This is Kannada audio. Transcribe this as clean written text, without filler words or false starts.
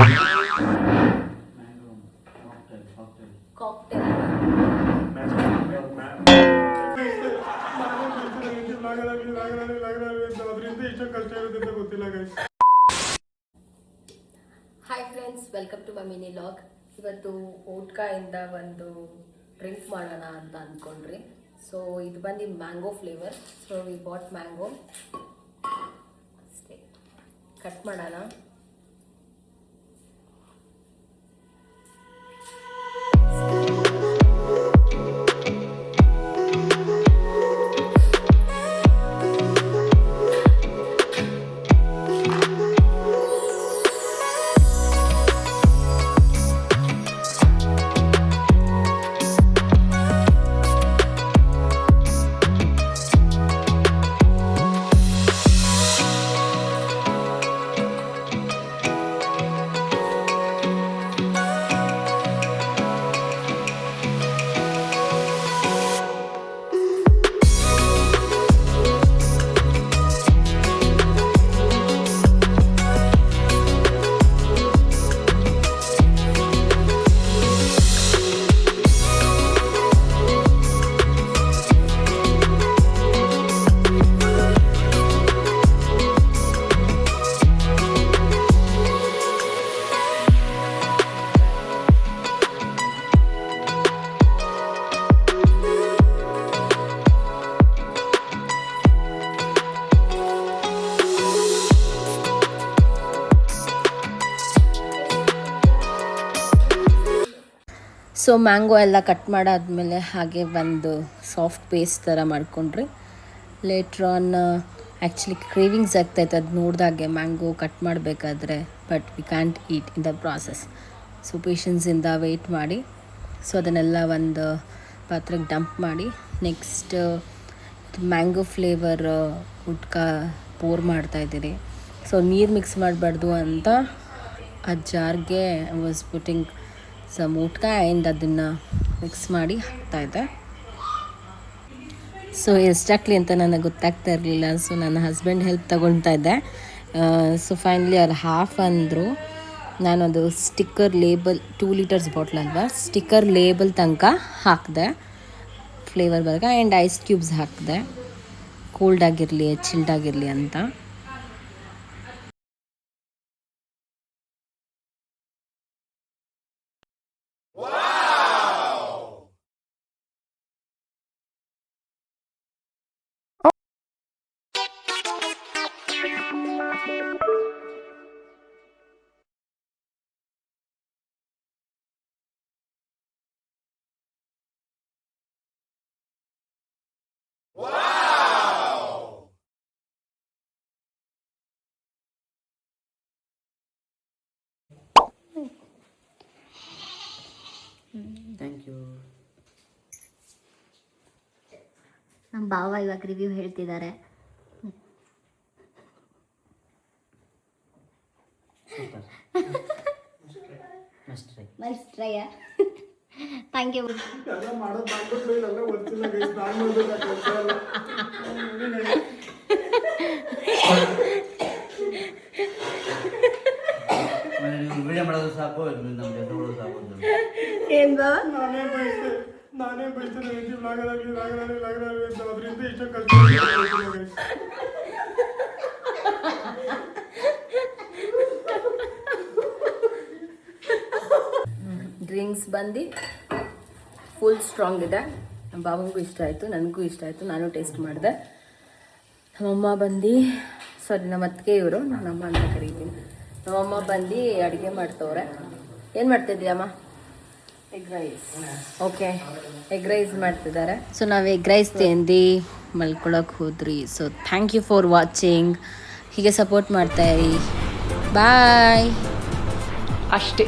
Hi friends, welcome to my mini vlog. ಇವತ್ತು ಓಟ್ಕಾಯಿಂದ ಒಂದು ಡ್ರಿಂಕ್ ಮಾಡೋಣ ಅಂತ ಅಂದ್ಕೊಂಡ್ರಿ. ಸೊ ಇದು ಬಂದು mango flavour. So we bought mango. ಅಷ್ಟೇ, ಕಟ್ ಮಾಡೋಣ. ಸೊ ಮ್ಯಾಂಗೋ ಎಲ್ಲ ಕಟ್ ಮಾಡಾದ್ಮೇಲೆ ಹಾಗೆ ಒಂದು ಸಾಫ್ಟ್ ಪೇಸ್ಟ್ ಥರ ಮಾಡ್ಕೊಂಡ್ರಿ. ಲೇಟ್ರ್ ಆನ್ ಆ್ಯಕ್ಚುಲಿ ಕ್ರೇವಿಂಗ್ಸ್ ಆಗ್ತಾಯಿತ್ತು ಅದು ನೋಡಿದಾಗೆ ಮ್ಯಾಂಗೋ ಕಟ್ ಮಾಡಬೇಕಾದ್ರೆ, but we can't eat in the process. So ಪೇಷನ್ಸಿಂದ ವೆಯ್ಟ್ ಮಾಡಿ ಸೊ ಅದನ್ನೆಲ್ಲ ಒಂದು ಪಾತ್ರೆಗೆ ಡಂಪ್ ಮಾಡಿ next mango flavour vodka pour ಮಾಡ್ತಾಯಿದ್ದೀರಿ. ಸೊ ನೀರು ಮಿಕ್ಸ್ ಮಾಡಬಾರ್ದು ಅಂತ ಆ ಜಾರ್ಗೆ was putting some vodka and ಅದನ್ನು ಮಿಕ್ಸ್ ಮಾಡಿ ಹಾಕ್ತಾಯಿದ್ದೆ. ಸೊ ಎಷ್ಟಾಗಲಿ ಅಂತ ನನಗೆ ಗೊತ್ತಾಗ್ತಾ ಇರಲಿಲ್ಲ. ಸೊ ನನ್ನ ಹಸ್ಬೆಂಡ್ ಹೆಲ್ಪ್ ತೊಗೊಳ್ತಾ ಇದ್ದೆ. ಸೊ ಫೈನಲಿ ಅವ್ರು ಹಾಫ್ ಅಂದರು. ನಾನದು ಸ್ಟಿಕ್ಕರ್ ಲೇಬಲ್ 2 ಲೀಟರ್ಸ್ ಬಾಟ್ಲ್ ಅಲ್ವಾ, ಸ್ಟಿಕ್ಕರ್ ಲೇಬಲ್ ತನಕ ಹಾಕಿದೆ ಫ್ಲೇವರ್ ಬರಗ. ಆ್ಯಂಡ್ ಐಸ್ ಕ್ಯೂಬ್ಸ್ ಹಾಕಿದೆ, ಕೋಲ್ಡ್ ಆಗಿರಲಿ ಚಿಲ್ಡ್ ಆಗಿರಲಿ ಅಂತ. Thank you. ನಮ್ಮ ಭಾವ ಇವಾಗ ರಿವ್ಯೂ ಹೇಳ್ತಿದ್ದಾರೆ. Must try. Thank you. Video ಮಾಡೋದು ಸಾಕು, ನಮ್ಗೆ ನೋಡೋದು ಸಾಕು. ಏನ್ ಬಾ ನಾನೇ ಬಯಸ್ತೇನೆ ಅದರಿಂದ ಇಷ್ಟ ಕಷ್ಟ. ಡ್ರಿಂಕ್ಸ್ ಬಂದು ಫುಲ್ ಸ್ಟ್ರಾಂಗ್ ಇದೆ. ನಮ್ಮ ಬಾಬಂಗೂ ಇಷ್ಟ ಆಯಿತು, ನನಗೂ ಇಷ್ಟ ಆಯಿತು, ನಾನು ಟೇಸ್ಟ್ ಮಾಡಿದೆ. ನಮ್ಮಮ್ಮ ಬಂದು ನಮ್ಮ ಅತ್ತಿಗೆ ಇವರು, ನಮ್ಮಮ್ಮ ಅಂತ ಕರೀತೀನಿ. ನಮ್ಮಮ್ಮ ಬಂದು ಅಡುಗೆ ಮಾಡ್ತವ್ರೆ. ಏನು ಮಾಡ್ತಿದ್ದೀಯ ಅಮ್ಮ? Egg rice. Okay, egg rice ಮಾಡ್ತಿದ್ದಾರೆ. ಸೊ ನಾವು ಎಗ್ ರೈಸ್ ತಿಂದು ಮಲ್ಕೊಳಕ್ಕೆ ಹೋದ್ರಿ. So thank you for watching. ಹೀಗೆ ಸಪೋರ್ಟ್ ಮಾಡ್ತಾಯಿರಿ. ಬಾಯ್. ಅಷ್ಟೇ.